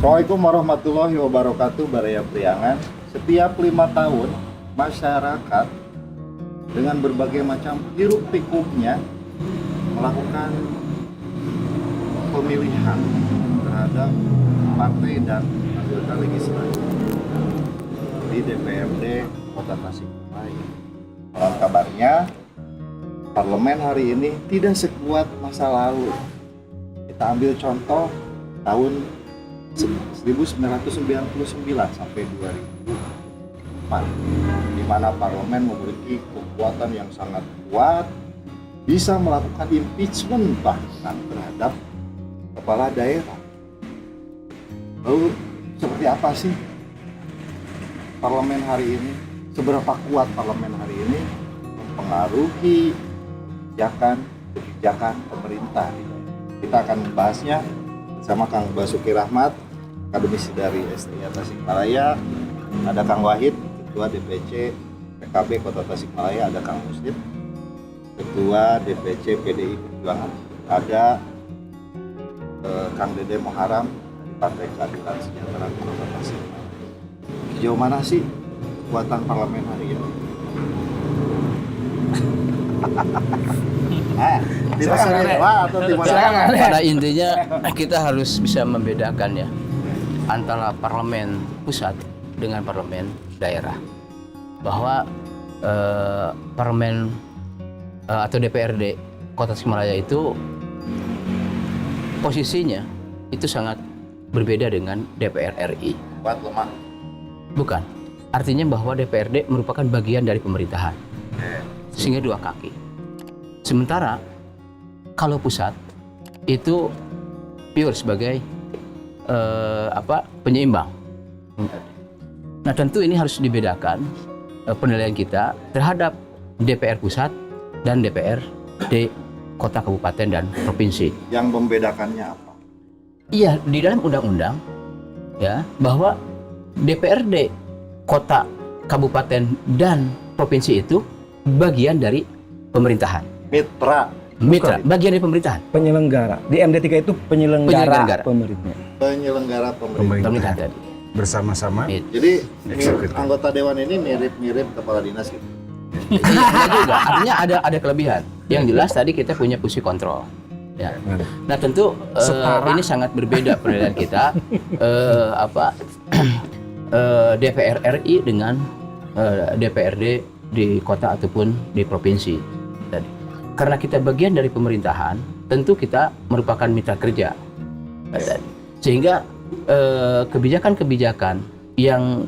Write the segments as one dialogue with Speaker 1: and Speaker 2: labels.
Speaker 1: Assalamualaikum warahmatullahi wabarakatuh. Baraya Priangan. Setiap 5 tahun masyarakat dengan berbagai macam hiruk pikuknya melakukan pemilihan terhadap partai dan anggota legislatif di DPRD Kota Tasikmalaya. Dalam kabarnya, parlemen hari ini tidak sekuat masa lalu. Kita ambil contoh tahun 1999 sampai 2004, di mana parlemen memiliki kekuatan yang sangat kuat, bisa melakukan impeachment bahkan terhadap kepala daerah. Lalu seperti apa sih parlemen hari ini? Seberapa kuat parlemen hari ini mempengaruhi kebijakan pemerintah? Kita akan membahasnya bersama Kang Basuki Rahmat, akademisi dari STIA Tasikmalaya, ada Kang Wahid, Ketua DPC PKB Kota Tasikmalaya, ada Kang Muslim, Ketua DPC PDI Perjuangan, ada Kang Dede Muharam dari Partai Keadilan Sejahtera Kota Tasikmalaya. Sejauh mana sih kekuatan parlemen hari ini?
Speaker 2: Pada intinya kita harus bisa membedakan ya antara parlemen pusat dengan parlemen daerah, bahwa parlemen atau DPRD Kota Tasikmalaya itu posisinya itu sangat berbeda dengan DPR RI.
Speaker 1: Kuat lemah?
Speaker 2: Bukan, artinya bahwa DPRD merupakan bagian dari pemerintahan, sehingga dua kaki. Sementara kalau pusat itu pure sebagai penyeimbang. Nah, tentu ini harus dibedakan penilaian kita terhadap DPR pusat dan DPRD kota, kabupaten, dan provinsi.
Speaker 1: Yang membedakannya apa?
Speaker 2: Iya, di dalam undang-undang ya, bahwa DPRD kota, kabupaten, dan provinsi itu bagian dari pemerintahan.
Speaker 1: Mitra,
Speaker 2: bagian dari pemerintahan.
Speaker 3: Penyelenggara. Di MD3 itu penyelenggara pemerintah.
Speaker 1: Penyelenggara pemerintahan
Speaker 2: tadi.
Speaker 4: Bersama-sama.
Speaker 1: Jadi anggota dewan ini mirip-mirip kepala dinas gitu.
Speaker 2: Iya juga. Artinya ada kelebihan. Yang jelas tadi kita punya fungsi kontrol. Ya. Nah, tentu ini sangat berbeda penilaian kita DPR RI dengan DPRD di kota ataupun di provinsi tadi. Karena kita bagian dari pemerintahan, tentu kita merupakan mitra kerja. Sehingga kebijakan-kebijakan yang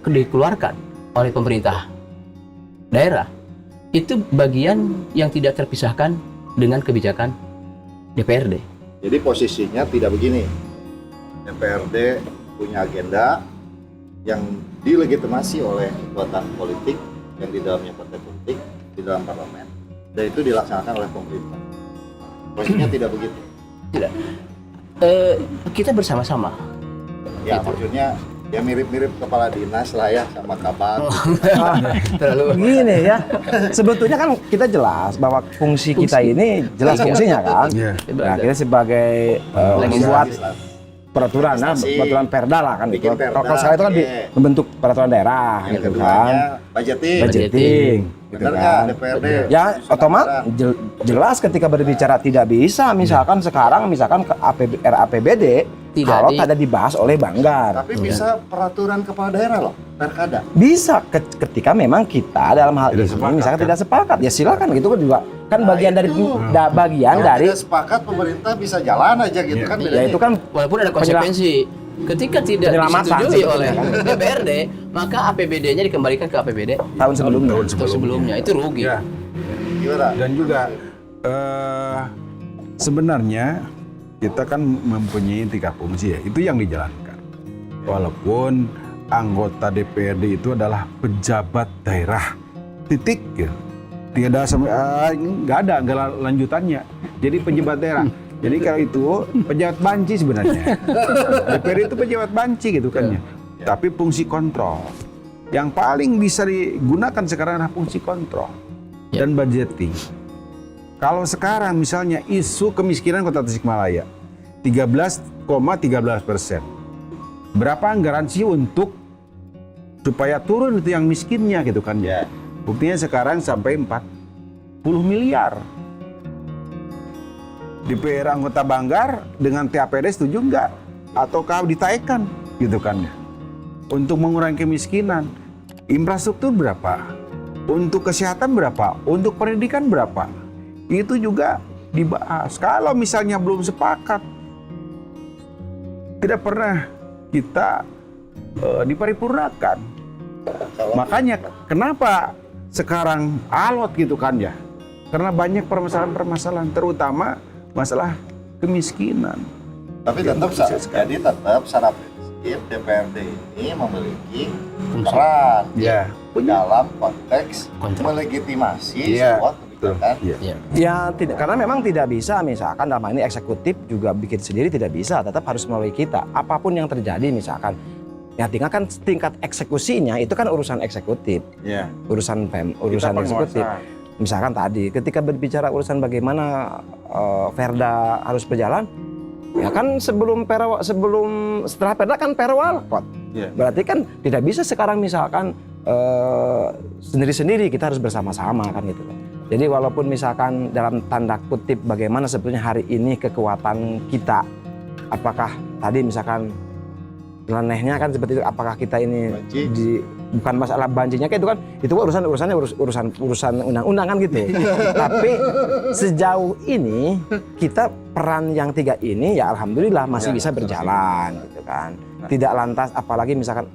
Speaker 2: dikeluarkan oleh pemerintah daerah itu bagian yang tidak terpisahkan dengan kebijakan DPRD.
Speaker 1: Jadi posisinya tidak begini. DPRD punya agenda yang dilegitimasi oleh kekuatan politik yang di dalamnya partai politik di dalam parlemen, dan itu dilaksanakan oleh pemerintah. Posisinya tidak begitu.
Speaker 2: Tidak. Kita bersama-sama.
Speaker 1: Ya,
Speaker 2: gitu.
Speaker 1: maksudnya ya mirip-mirip kepala dinas lah ya sama kabak.
Speaker 3: Terlalu gini ya. Sebetulnya kan kita jelas bahwa fungsi kita ini jelas fungsinya kan. Nah, kita sebagai membuat peraturan, peraturan perda lah kan. Kalau saya itu kan membentuk peraturan daerah,
Speaker 1: Yang
Speaker 3: gitu
Speaker 1: keduanya
Speaker 3: kan.
Speaker 1: budgeting.
Speaker 3: Gitu
Speaker 1: Benar
Speaker 3: kan.
Speaker 1: nggak DPRD?
Speaker 3: Ya otomatis jelas ketika berbicara tidak bisa, misalkan sekarang misalkan ke RAPBD kalau tidak dibahas oleh Banggar.
Speaker 1: Tapi bisa peraturan kepala daerah loh, perkada.
Speaker 3: Bisa ketika memang kita dalam hal ini misalkan tidak sepakat, ya silakan gitu kan juga kan bagian dari
Speaker 1: Tidak sepakat pemerintah bisa jalan aja gitu kan.
Speaker 3: Ya itu kan
Speaker 2: walaupun ada konsekuensi. Ketika tidak disetujui oleh DPRD, maka APBD-nya dikembalikan ke APBD
Speaker 3: tahun
Speaker 2: sebelumnya. Itu rugi.
Speaker 4: Ya.
Speaker 1: Gimana?
Speaker 4: Dan juga sebenarnya kita kan mempunyai 3 fungsi ya, itu yang dijalankan. Walaupun anggota DPRD itu adalah pejabat daerah, titik gitu. Tidak sampai nggak ada lanjutannya. Jadi pejabat daerah. Jadi kalau itu pejabat banci sebenarnya. DPRD itu pejabat banci gitu kan ya. Tapi fungsi kontrol. Yang paling bisa digunakan sekarang adalah fungsi kontrol dan budgeting. Kalau sekarang misalnya isu kemiskinan Kota Tasikmalaya, 13,13%. Berapa anggaran sih untuk supaya turun itu yang miskinnya gitu kan ya. Buktinya sekarang sampai 40 miliar. DPR anggota Banggar dengan TAPD setuju nggak? Ataukah ditaikkan gitu kan ya? Untuk mengurangi kemiskinan. Infrastruktur berapa? Untuk kesehatan berapa? Untuk pendidikan berapa? Itu juga dibahas. Kalau misalnya belum sepakat, tidak pernah kita diparipurnakan. Makanya kenapa sekarang alot gitu kan ya? Karena banyak permasalahan-permasalahan, terutama masalah kemiskinan.
Speaker 1: Tapi tetap jadi tetap secara prinsip DPRD ini memiliki peran dalam konteks melegitimasi sebuah kebijakan.
Speaker 3: Ya tidak, karena memang tidak bisa misalkan dalam hal ini eksekutif juga bikin sendiri tidak bisa, tetap harus melalui kita. Apapun yang terjadi misalkan, ya tingkat eksekusinya itu kan urusan eksekutif, urusan eksekutif. Misalkan tadi ketika berbicara urusan bagaimana Perda harus berjalan, ya kan setelah Perda kan Perwalkot. Berarti kan tidak bisa sekarang misalkan sendiri-sendiri, kita harus bersama-sama kan gitu. Jadi walaupun misalkan dalam tanda kutip bagaimana sebetulnya hari ini kekuatan kita, apakah tadi misalkan lenehnya kan seperti itu, apakah kita ini bukan masalah banjirnya kayak itu kan, itu urusan undang-undang kan gitu. Tapi sejauh ini kita peran yang tiga ini ya alhamdulillah masih bisa berjalan gitu kan. Tidak lantas apalagi misalkan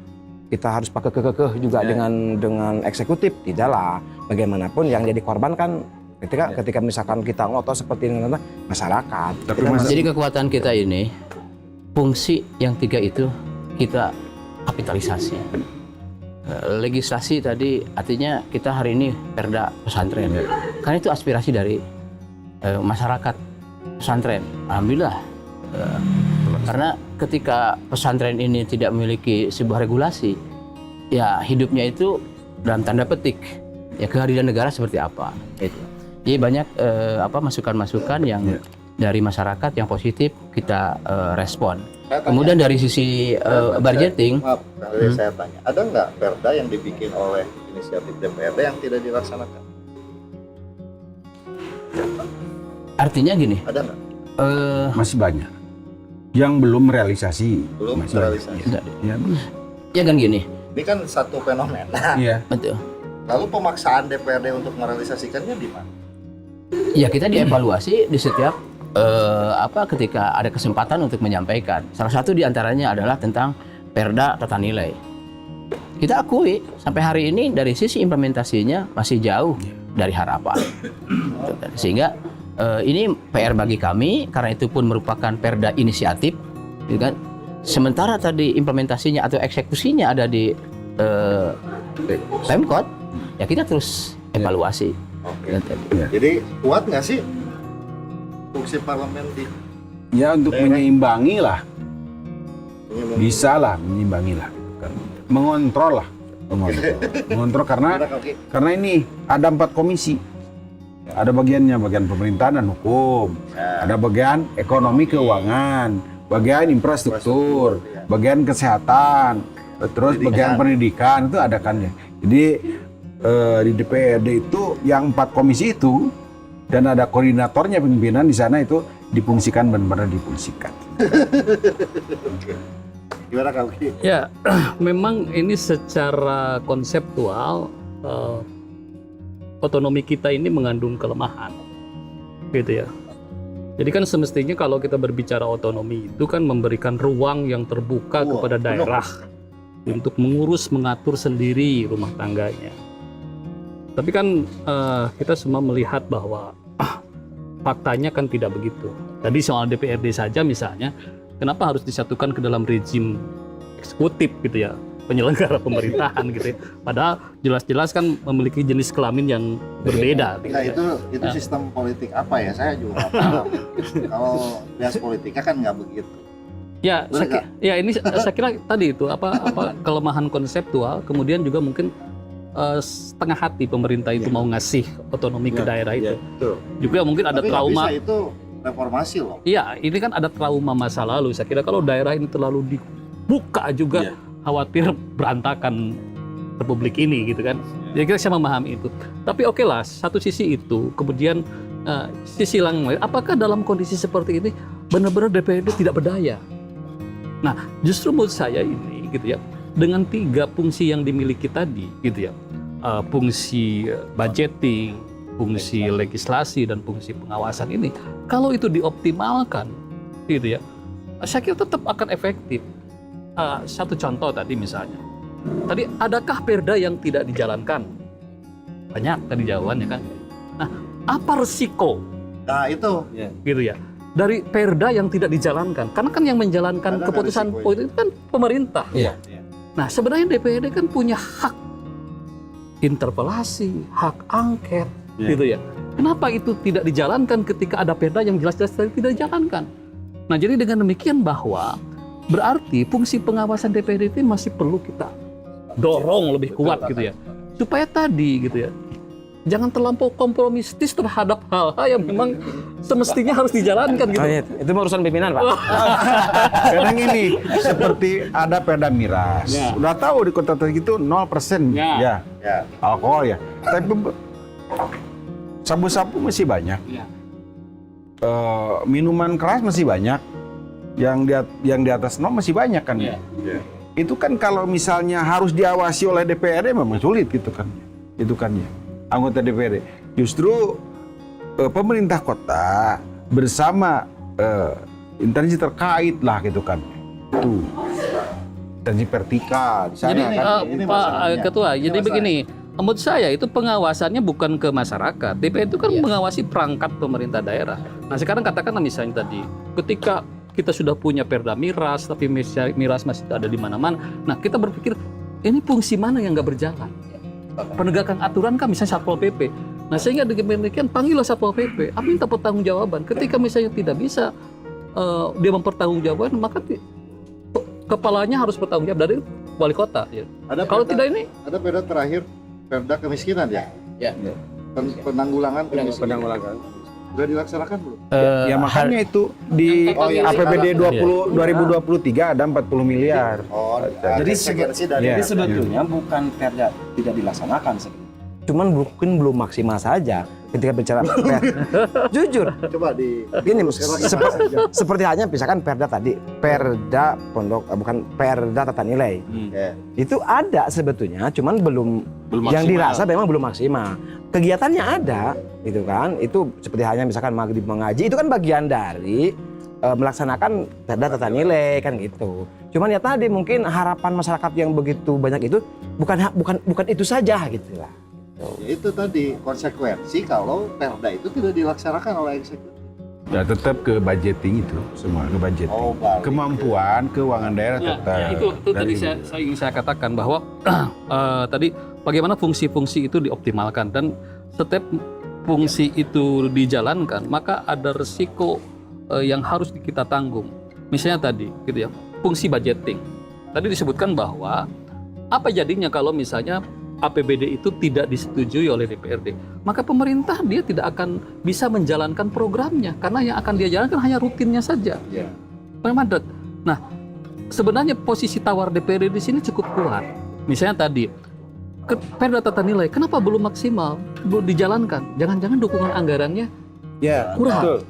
Speaker 3: kita harus pakai kekeh juga dengan eksekutif, tidaklah. Bagaimanapun yang jadi korban kan ketika misalkan kita ngotot seperti ini masyarakat.
Speaker 2: Jadi kekuatan kita ini, fungsi yang tiga itu kita kapitalisasi. Legislasi tadi artinya kita hari ini Perda pesantren, karena itu aspirasi dari masyarakat pesantren. Alhamdulillah, karena ketika pesantren ini tidak memiliki sebuah regulasi, ya hidupnya itu dalam tanda petik ya kehadiran negara seperti apa. Itu. Jadi banyak masukan-masukan yang dari masyarakat yang positif kita respon. Kemudian dari sisi budgeting,
Speaker 1: saya tanya, ada nggak Perda yang dibikin oleh inisiatif DPRD yang tidak dilaksanakan?
Speaker 2: Artinya gini.
Speaker 1: Ada nggak?
Speaker 4: Masih banyak yang belum realisasi.
Speaker 1: Belum realisasi.
Speaker 2: Ya kan gini.
Speaker 1: Ini kan satu fenomena.
Speaker 4: Iya.
Speaker 2: Betul.
Speaker 1: Lalu pemaksaan DPRD untuk merealisasikannya di mana?
Speaker 2: Ya kita dievaluasi di setiap ketika ada kesempatan untuk menyampaikan. Salah satu diantaranya adalah tentang Perda tata nilai. Kita akui sampai hari ini dari sisi implementasinya masih jauh dari harapan. Sehingga ini PR bagi kami, karena itu pun merupakan Perda inisiatif, gitu kan? Sementara tadi implementasinya atau eksekusinya ada di Pemkot, ya kita terus evaluasi.
Speaker 1: Jadi kuat nggak sih fungsi parlemen di?
Speaker 4: Ya untuk menyeimbangi lah, bisa lah menyeimbangi lah, mengontrol lah, mengontrol karena ini ada 4 komisi. Ada bagiannya, bagian pemerintahan dan hukum, ada bagian ekonomi keuangan, bagian infrastruktur, bagian kesehatan, terus bagian pendidikan itu ada kan ya. Jadi di DPRD itu yang 4 komisi itu dan ada koordinatornya, pimpinan di sana itu difungsikan benar-benar difungsikan.
Speaker 1: Gimana Kak Uki?
Speaker 5: Ya, memang ini secara konseptual otonomi kita ini mengandung kelemahan, gitu ya. Jadi kan semestinya kalau kita berbicara otonomi itu kan memberikan ruang yang terbuka kepada daerah untuk mengurus, mengatur sendiri rumah tangganya. Tapi kan kita semua melihat bahwa faktanya kan tidak begitu. Tadi soal DPRD saja misalnya, kenapa harus disatukan ke dalam rezim eksekutif gitu ya, penyelenggara pemerintahan gitu ya. Padahal jelas-jelas kan memiliki jenis kelamin yang berbeda.
Speaker 1: Nah, itu sistem politik apa ya? Saya juga nggak paham. Kalau bias politiknya kan nggak begitu.
Speaker 5: Ya, ini saya kira tadi itu apa kelemahan konseptual, kemudian juga mungkin setengah hati pemerintah itu mau ngasih otonomi ke daerah itu.
Speaker 1: Betul.
Speaker 5: Juga mungkin ada
Speaker 1: tapi
Speaker 5: trauma.
Speaker 1: Bisa itu reformasi loh.
Speaker 5: Iya, ini kan ada trauma masa lalu. Saya kira kalau daerah ini terlalu dibuka juga, khawatir berantakan republik ini gitu kan. Jadi kita bisa memahami itu. Tapi oke lah, satu sisi itu, kemudian sisi lain, apakah dalam kondisi seperti ini benar-benar DPRD tidak berdaya? Nah, justru menurut saya ini gitu ya, dengan 3 fungsi yang dimiliki tadi gitu ya, fungsi budgeting, fungsi legislasi dan fungsi pengawasan ini, kalau itu dioptimalkan gitu ya, saya kira tetap akan efektif. Satu contoh tadi misalnya, tadi adakah perda yang tidak dijalankan? Banyak tadi jawabannya kan. Nah, apa resiko
Speaker 1: Nah itu.
Speaker 5: gitu ya dari perda yang tidak dijalankan? Karena kan yang menjalankan
Speaker 1: Ada
Speaker 5: keputusan
Speaker 1: risiko
Speaker 5: politik itu kan pemerintah.
Speaker 3: Iya.
Speaker 5: Nah, sebenarnya DPRD kan punya hak interpelasi, hak angket, gitu ya. Kenapa itu tidak dijalankan ketika ada perda yang jelas-jelas tidak dijalankan? Nah, jadi dengan demikian bahwa berarti fungsi pengawasan DPRD itu masih perlu kita dorong lebih kuat gitu ya. Supaya tadi gitu ya, jangan terlampau kompromistis terhadap hal-hal yang memang semestinya harus dijalankan gitu.
Speaker 3: Oh, iya. Itu urusan pimpinan, Pak.
Speaker 4: Kadang ini seperti ada perda miras. Udah tahu di kota itu 0% ya
Speaker 1: Ya.
Speaker 4: alkohol ya. Tapi sabu-sabu masih banyak. Minuman keras masih banyak. Yang di atas 0 masih banyak kan. Itu kan kalau misalnya harus diawasi oleh DPRD memang sulit gitu kan. Itu kan ya. Anggota DPRD. Justru pemerintah kota bersama instansi terkait lah gitu kan. Itu instansi vertikal di sana
Speaker 5: Jadi
Speaker 4: kan.
Speaker 1: ini
Speaker 5: Pak
Speaker 1: masalahnya.
Speaker 5: Ketua,
Speaker 1: Ini
Speaker 5: jadi
Speaker 1: masalah.
Speaker 5: begini, menurut saya itu pengawasannya bukan ke masyarakat. DPR itu kan mengawasi perangkat pemerintah daerah. Nah sekarang katakanlah misalnya tadi, ketika kita sudah punya perda miras, tapi miras masih ada di mana-mana. Nah kita berpikir, ini fungsi mana yang nggak berjalan? Penegakan aturan kan misalnya Satpol PP. Nah sehingga demikian panggillah Satpol PP, minta pertanggungjawaban. Ketika misalnya tidak bisa dia mempertanggungjawabkan, maka kepalanya harus bertanggung jawab dari wali kota. Ya.
Speaker 1: Ada
Speaker 5: Kalau
Speaker 1: perda-
Speaker 5: tidak ini,
Speaker 1: ada perda terakhir, perda kemiskinan ya.
Speaker 2: Ya.
Speaker 1: Penanggulangan kemiskinan. Sudah dilaksanakan belum?
Speaker 4: Ya makanya itu di
Speaker 1: Oh, iya,
Speaker 4: APBD
Speaker 1: sekarang.
Speaker 4: 2023 ada 40 miliar.
Speaker 1: Oh,
Speaker 3: Jadi
Speaker 1: konsekuensi dari
Speaker 4: Iya.
Speaker 3: Jadi sebetulnya bukan perda tidak dilaksanakan sebenarnya. Cuman mungkin belum maksimal saja ketika bicara jujur.
Speaker 1: coba di
Speaker 3: Gini, seperti halnya misalkan perda tadi, perda pondok, bukan perda tata nilai.
Speaker 1: Ya.
Speaker 3: Itu ada sebetulnya, cuman belum yang dirasa memang belum maksimal. Kegiatannya ada, gitu kan? Itu seperti halnya misalkan maghrib mengaji, itu kan bagian dari melaksanakan perda tata nilai kan gitu. Cuman ya tadi mungkin harapan masyarakat yang begitu banyak itu bukan itu saja gitu lah.
Speaker 1: Ya, itu tadi konsekuensi kalau perda itu tidak dilaksanakan oleh eksekutif.
Speaker 4: Ya tetap ke budgeting itu semua ke budgeting.
Speaker 1: Oh, balik.
Speaker 4: Kemampuan keuangan daerah
Speaker 5: ya,
Speaker 4: tetap.
Speaker 5: itu tadi
Speaker 4: Dari-
Speaker 5: saya ingin saya katakan bahwa tadi bagaimana fungsi-fungsi itu dioptimalkan dan setiap fungsi itu dijalankan maka ada resiko yang harus kita tanggung. Misalnya tadi gitu ya, fungsi budgeting. Tadi disebutkan bahwa apa jadinya kalau misalnya APBD itu tidak disetujui oleh DPRD, maka pemerintah dia tidak akan bisa menjalankan programnya karena yang akan dia jalankan hanya rutinnya saja.
Speaker 1: Ya.
Speaker 5: Padat. Nah, sebenarnya posisi tawar DPRD di sini cukup kuat. Misalnya tadi, perda tata nilai, kenapa belum maksimal, belum dijalankan? Jangan-jangan dukungan anggarannya
Speaker 3: Ya,
Speaker 5: kurang.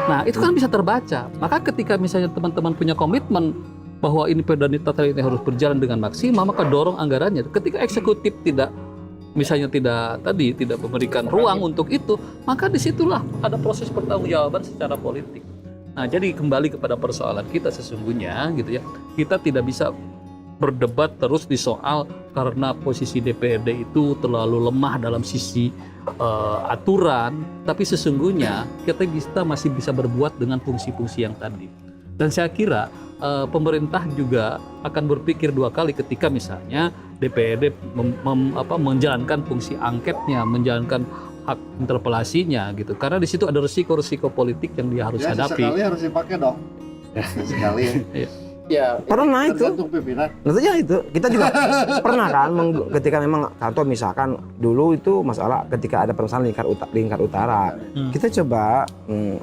Speaker 5: Nah, itu kan bisa terbaca. Maka ketika misalnya teman-teman punya komitmen bahwa ini perda tata nilai harus berjalan dengan maksimal, maka dorong anggarannya. Ketika eksekutif tidak memberikan ruang untuk itu, maka disitulah ada proses pertanggungjawaban secara politik. Nah, jadi kembali kepada persoalan kita sesungguhnya, gitu ya, kita tidak bisa berdebat terus di soal karena posisi DPRD itu terlalu lemah dalam sisi aturan, tapi sesungguhnya kita masih bisa berbuat dengan fungsi-fungsi yang tadi. Dan saya kira pemerintah juga akan berpikir dua kali ketika misalnya DPRD menjalankan fungsi angketnya, menjalankan hak interpelasinya gitu. Karena di situ ada resiko-resiko politik yang dia harus
Speaker 1: Ya,
Speaker 5: hadapi.
Speaker 1: sekali harus dipakai dong. Sekali.
Speaker 5: Iya.
Speaker 2: Ya,
Speaker 3: Pernah itu.
Speaker 1: Tergantung pimpinan.
Speaker 3: Tentunya itu. Kita juga pernah kan ketika memang contoh misalkan dulu itu masalah ketika ada permasalahan lingkar utara. Kita coba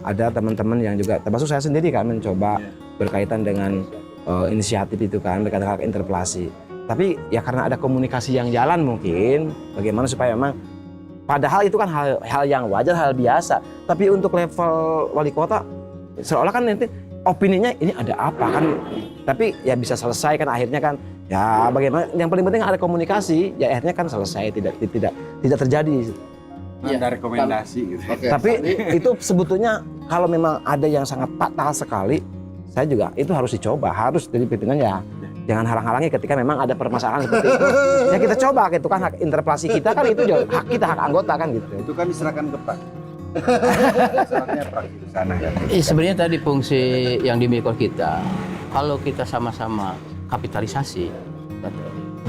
Speaker 3: ada teman-teman yang juga termasuk saya sendiri kan mencoba berkaitan dengan inisiatif itu kan berkaitan dengan interpelasi. Tapi ya karena ada komunikasi yang jalan mungkin bagaimana supaya memang padahal itu kan hal yang wajar, hal biasa. Tapi untuk level wali kota seolah kan nanti opininya ini ada apa kan, tapi ya bisa selesai kan akhirnya kan ya bagaimana yang paling penting ada komunikasi ya akhirnya kan selesai tidak terjadi.
Speaker 4: Ada rekomendasi gitu.
Speaker 1: Oke,
Speaker 3: Tapi itu sebetulnya kalau memang ada yang sangat fatal sekali, saya juga itu harus dicoba, harus dari pimpinan ya jangan halang-halangi ketika memang ada permasalahan seperti itu. Ya kita coba gitu kan hak interpelasi kita kan itu juga hak kita, hak anggota kan gitu.
Speaker 4: Itu kan diserahkan ke Pak. Soalnya praksi di sana ya.
Speaker 2: Sebenarnya tadi fungsi yang dimiliki kita, kalau kita sama-sama kapitalisasi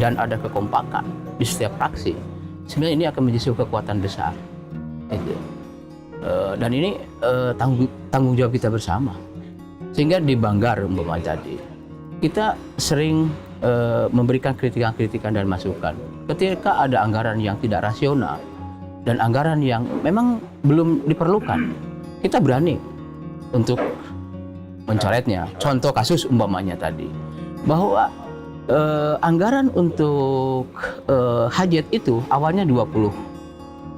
Speaker 2: dan ada kekompakan di setiap fraksi, sebenarnya ini akan menjadi sebuah kekuatan besar. Gitu. Dan ini tanggung jawab kita bersama. Sehingga di Banggar umpama tadi, kita sering memberikan kritikan-kritikan dan masukan. Ketika ada anggaran yang tidak rasional, dan anggaran yang memang belum diperlukan, kita berani untuk mencoretnya. Contoh kasus umpamanya tadi, bahwa anggaran untuk hajat itu awalnya 20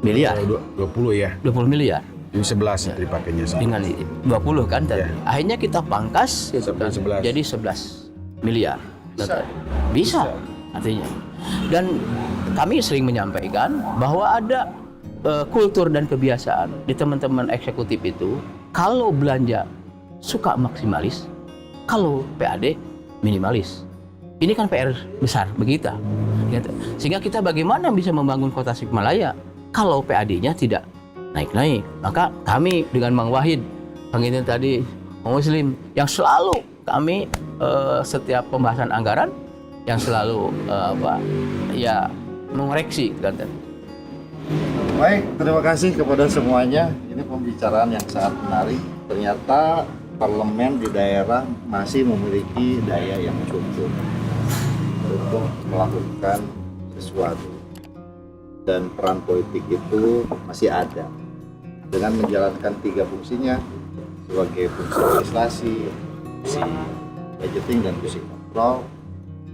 Speaker 2: miliar.
Speaker 4: 20 ya.
Speaker 2: 20 miliar.
Speaker 4: Ini 11 dipakainya.
Speaker 2: Dengan 20 kan tadi.
Speaker 4: Ya.
Speaker 2: Akhirnya kita pangkas gitu kan,
Speaker 4: 11.
Speaker 2: jadi 11 miliar. Bisa artinya. Dan kami sering menyampaikan bahwa ada kultur dan kebiasaan di teman-teman eksekutif itu, kalau belanja suka maksimalis, kalau PAD minimalis. Ini kan PR besar bagi kita. Sehingga kita bagaimana bisa membangun kota Tasikmalaya kalau PAD-nya tidak naik-naik. Maka kami dengan Mang Wahid, pengintin tadi Muslim, yang selalu kami setiap pembahasan anggaran yang selalu mengoreksi kan.
Speaker 1: Baik, terima kasih kepada semuanya. Ini pembicaraan yang sangat menarik. Ternyata parlemen di daerah masih memiliki daya yang cukup untuk melakukan sesuatu. Dan peran politik itu masih ada. Dengan menjalankan 3 fungsinya sebagai fungsi legislasi, fungsi budgeting, dan fungsi kontrol,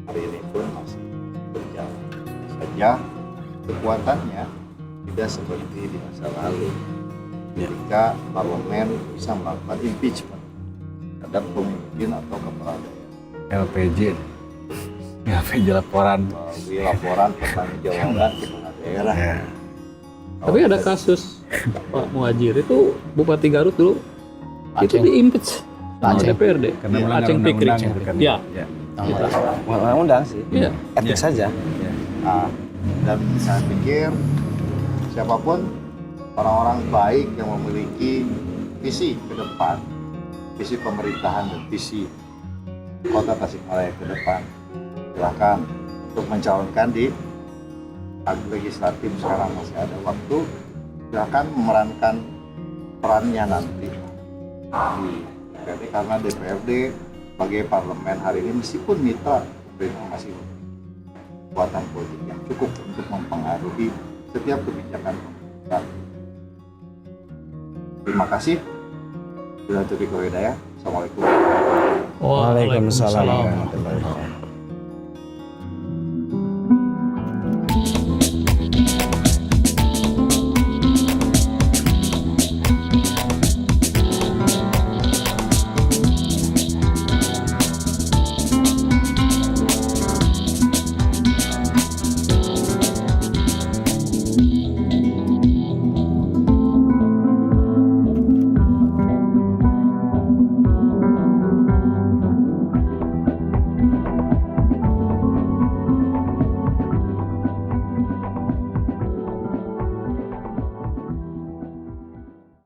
Speaker 1: hari ini pun masih berjalan. Saja kekuatannya tidak seperti di masa lalu ketika parlemen bisa melakukan impeachment terhadap pemimpin atau kepala daerah.
Speaker 4: LPJ laporan.
Speaker 1: Melalui laporan pertanggungjawaban kepala daerah.
Speaker 4: Ya.
Speaker 5: Tapi ada kasus Pak Muhajir itu Bupati Garut dulu itu
Speaker 2: Aceh.
Speaker 5: diimpeach sama
Speaker 2: Aceh.
Speaker 5: DPRD.
Speaker 4: Karena melanggar
Speaker 5: Aceh Fikri.
Speaker 4: undang-undang itu kan.
Speaker 5: Ya.
Speaker 4: Ya.
Speaker 3: Undang-undang sih,
Speaker 5: Iya.
Speaker 3: etik saja.
Speaker 1: Nah, dan saya pikir siapapun orang-orang baik yang memiliki visi ke depan, visi pemerintahan dan visi kota Tasikmalaya ke depan, silakan untuk mencalonkan di legislatif. Sekarang masih ada waktu, silakan memerankan perannya nanti di DPRD, karena DPRD sebagai parlemen hari ini meskipun mitra pemerintah masih kekuatan politik yang cukup untuk mempengaruhi setiap kebijakan pemerintah. Terima kasih. Bila Taufiq wal Hidayah. Assalamualaikum.
Speaker 3: Waalaikumsalam warahmatullahi wabarakatuh.